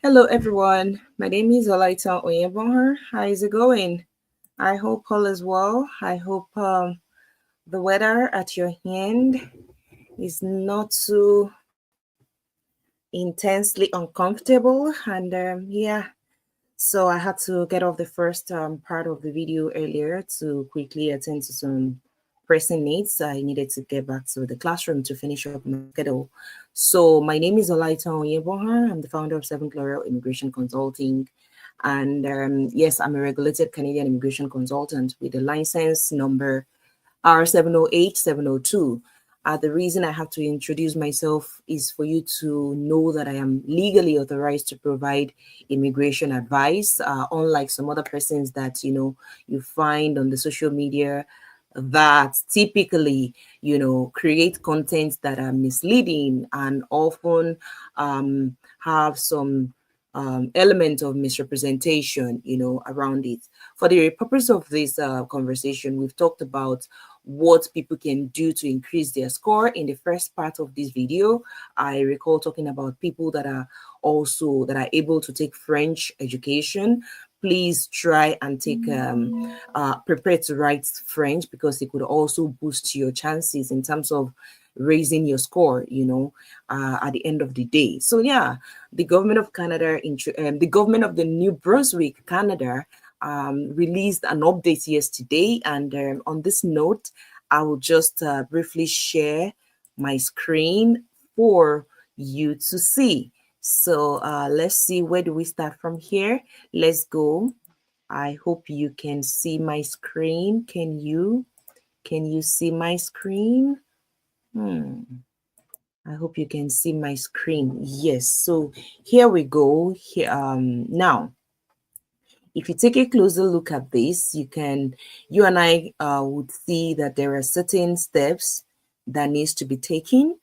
Hello, everyone. My name is Olaita Oyebonher. How is it going? I hope all is well. I hope the weather at your end is not too intensely uncomfortable. And yeah, so I had to get off the first part of the video earlier to quickly attend to some pressing needs. I needed to get back to the classroom to finish up my schedule. So my name is Olaita Oyebohar. I'm the founder of Seventh Laurel Immigration Consulting. And yes, I'm a regulated Canadian immigration consultant with a license number R708702. The reason I have to introduce myself is for you to know that I am legally authorized to provide immigration advice, unlike some other persons that you find on the social media that typically create content that are misleading and often have some element of misrepresentation around it. For the purpose of this conversation, we've talked about what people can do to increase their score. In the first part of this video, I recall talking about people that are able to take French education. Please try and take prepare to write French, because it could also boost your chances in terms of raising your score at the end of the day. So yeah, the government of Canada, the government of the New Brunswick, Canada, released an update yesterday. And on this note, I will just briefly share my screen for you to see. So let's see, where do we start from here? Let's go. I hope you can see my screen. Can you see my screen? I hope you can see my screen. Yes. So here we go. Here now, if you take a closer look at this, you and I would see that there are certain steps that needs to be taken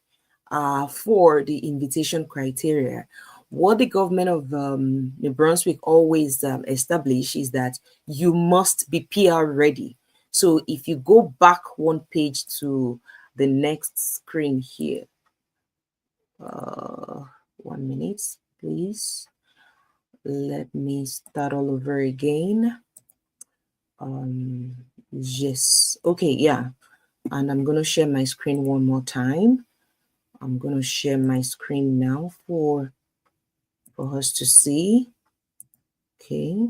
for the invitation criteria. What the government of New Brunswick always establish is that you must be PR ready. So if you go back one page to the next screen here, 1 minute, please. Let me start all over again. Yes. Okay, yeah. And I'm going to share my screen one more time. I'm going to share my screen now for us to see. Okay.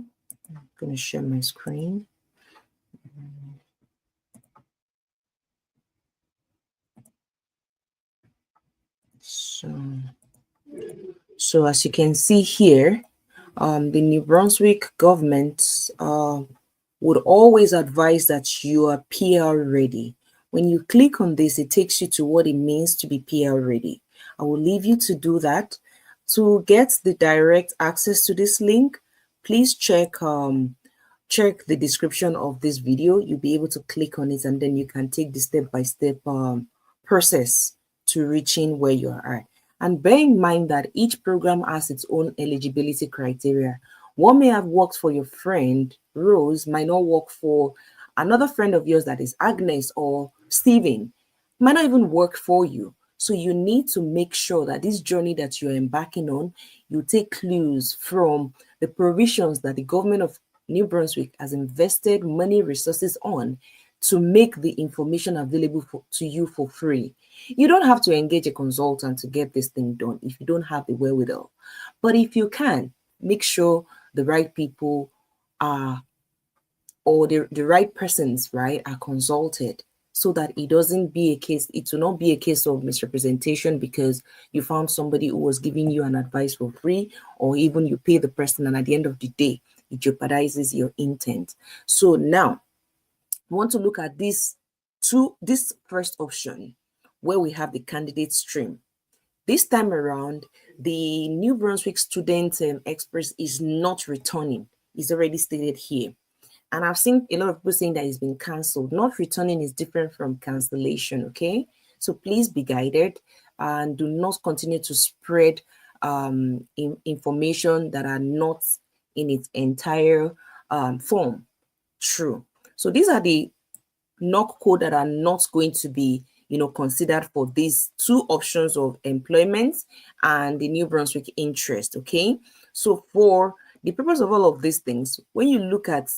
I'm going to share my screen. So as you can see here, the New Brunswick government would always advise that you are PR ready. When you click on this, it takes you to what it means to be PR ready. I will leave you to do that. To get the direct access to this link, please check the description of this video. You'll be able to click on it, and then you can take the step-by-step process to reaching where you are at. And bear in mind that each program has its own eligibility criteria. What may have worked for your friend Rose might not work for another friend of yours, that is Agnes or Steven. Might not even work for you. So you need to make sure that this journey that you're embarking on, you take clues from the provisions that the government of New Brunswick has invested money, resources on to make the information available to you for free. You don't have to engage a consultant to get this thing done if you don't have the wherewithal. But if you can, make sure the right people are, or the right persons, right, are consulted, so that it doesn't be a case, it will not be a case of misrepresentation because you found somebody who was giving you an advice for free, or even you pay the person and at the end of the day, it jeopardizes your intent. So now, we want to look at this first option where we have the candidate stream. This time around, the New Brunswick Student Express is not returning. It's already stated here. And I've seen a lot of people saying that it's been cancelled. Not returning is different from cancellation, okay? So please be guided and do not continue to spread information that are not in its entire form true. So these are the knock code that are not going to be considered for these two options of employment and the New Brunswick interest. Okay, so for the purpose of all of these things, when you look at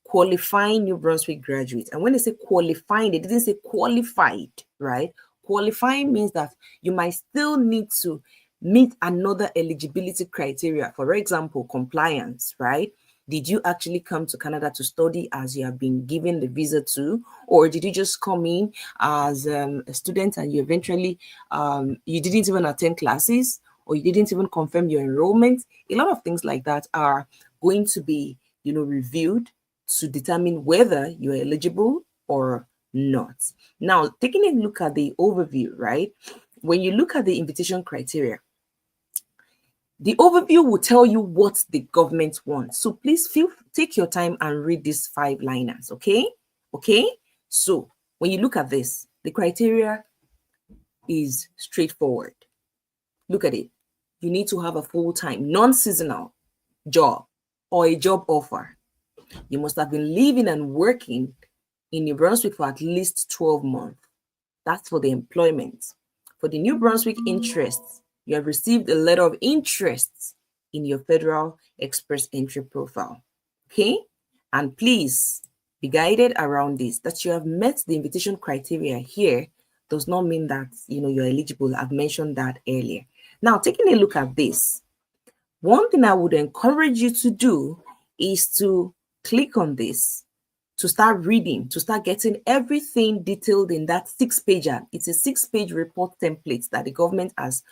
qualifying New Brunswick graduates, and when they say qualifying, they didn't say qualified, right? Qualifying means that you might still need to meet another eligibility criteria. For example, compliance, right? Did you actually come to Canada to study as you have been given the visa to, or did you just come in as a student and you eventually you didn't even attend classes, or you didn't even confirm your enrollment? A lot of things like that are going to be reviewed to determine whether you're eligible or not. Now, taking a look at the overview, right? When you look at the invitation criteria, the overview will tell you what the government wants. So please take your time and read these 5-liners, okay? Okay? So when you look at this, the criteria is straightforward. Look at it. You need to have a full-time, non-seasonal job or a job offer. You must have been living and working in New Brunswick for at least 12 months. That's for the employment. For the New Brunswick interests, you have received a letter of interest in your Federal Express entry profile. Okay? And please be guided around this. That you have met the invitation criteria here does not mean that you're eligible. I've mentioned that earlier. Now, taking a look at this, one thing I would encourage you to do is to click on this, to start reading, to start getting everything detailed in that 6-pager. It's a 6-page report template that the government has,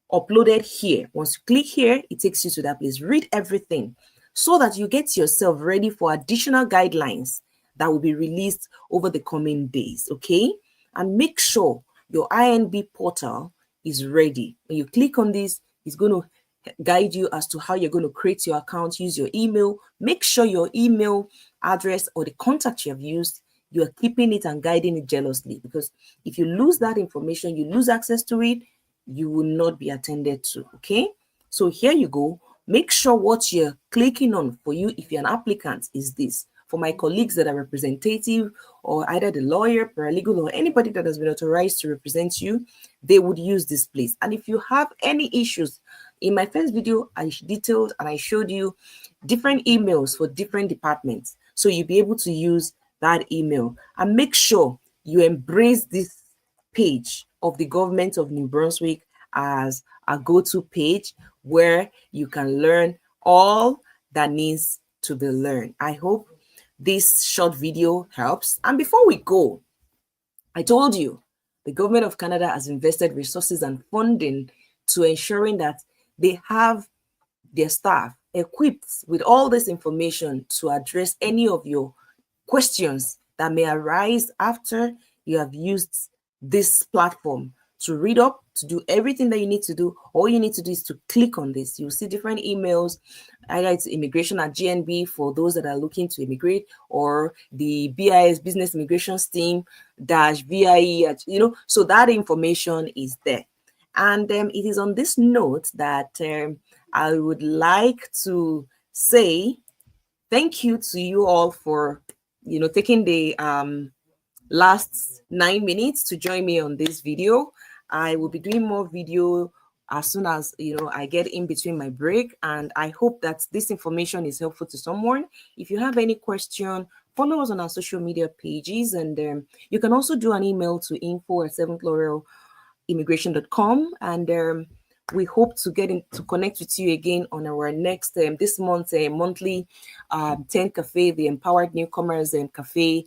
uploaded here. Once you click here, it takes you to that place. Read everything so that you get yourself ready for additional guidelines that will be released over the coming days, okay? And make sure your INB portal is ready. When you click on this, it's going to guide you as to how you're going to create your account, use your email. Make sure your email address or the contact you have used, you are keeping it and guiding it jealously, because if you lose that information, you lose access to it, you will not be attended to. Okay, so here you go. Make sure what you're clicking on for you, if you're an applicant, is this. For my colleagues that are representative, or either the lawyer, paralegal, or anybody that has been authorized to represent you, they would use this place. And if you have any issues, in my first video, I detailed and I showed you different emails for different departments. So you'll be able to use that email. And make sure you embrace this page of the government of New Brunswick as a go-to page where you can learn all that needs to be learned. I hope this short video helps. And before we go, I told you the government of Canada has invested resources and funding to ensuring that they have their staff equipped with all this information to address any of your questions that may arise after you have used this platform to read up, to do everything that you need to do. All you need to do is to click on this. You'll see different emails, either it's immigration at GNB for those that are looking to immigrate, or the BIS Business Immigration Team -VIE, so that information is there. And it is on this note that I would like to say thank you to you all for, taking the last 9 minutes to join me on this video. I will be doing more video as soon as, I get in between my break. And I hope that this information is helpful to someone. If you have any question, follow us on our social media pages. And you can also do an email to info@7thLaurelimmigration.com. And we hope to to connect with you again on our next this month's monthly 10 Cafe, the Empowered Newcomers Cafe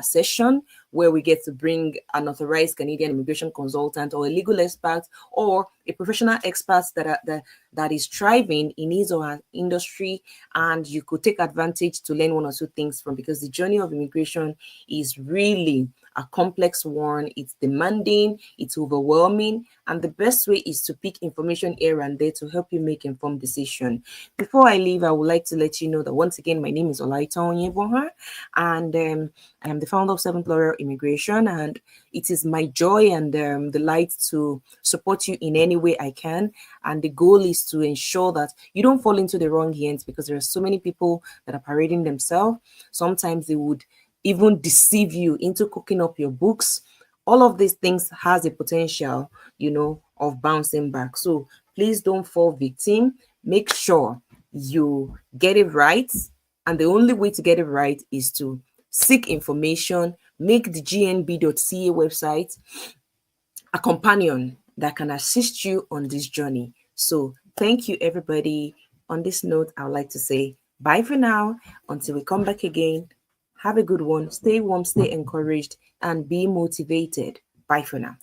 session, where we get to bring an authorized Canadian immigration consultant or a legal expert or a professional expert that is thriving in his or her industry, and you could take advantage to learn one or two things from, because the journey of immigration is really a complex one. It's demanding, it's overwhelming, and the best way is to pick information here and there to help you make informed decision. Before I leave, I would like to let you know that once again, my name is Olaita Onyeboha, and I am the founder of 7th Laurel Immigration, and it is my joy and delight to support you in any way I can. And the goal is to ensure that you don't fall into the wrong hands, because there are so many people that are parading themselves. Sometimes they would even deceive you into cooking up your books all of these things has a potential, of bouncing back. So please don't fall victim. Make sure you get it right. And the only way to get it right is to seek information, make the gnb.ca website a companion that can assist you on this journey. So thank you, everybody. On this note, I would like to say bye for now. Until we come back again, have a good one. Stay warm, stay encouraged, and be motivated. Bye for now.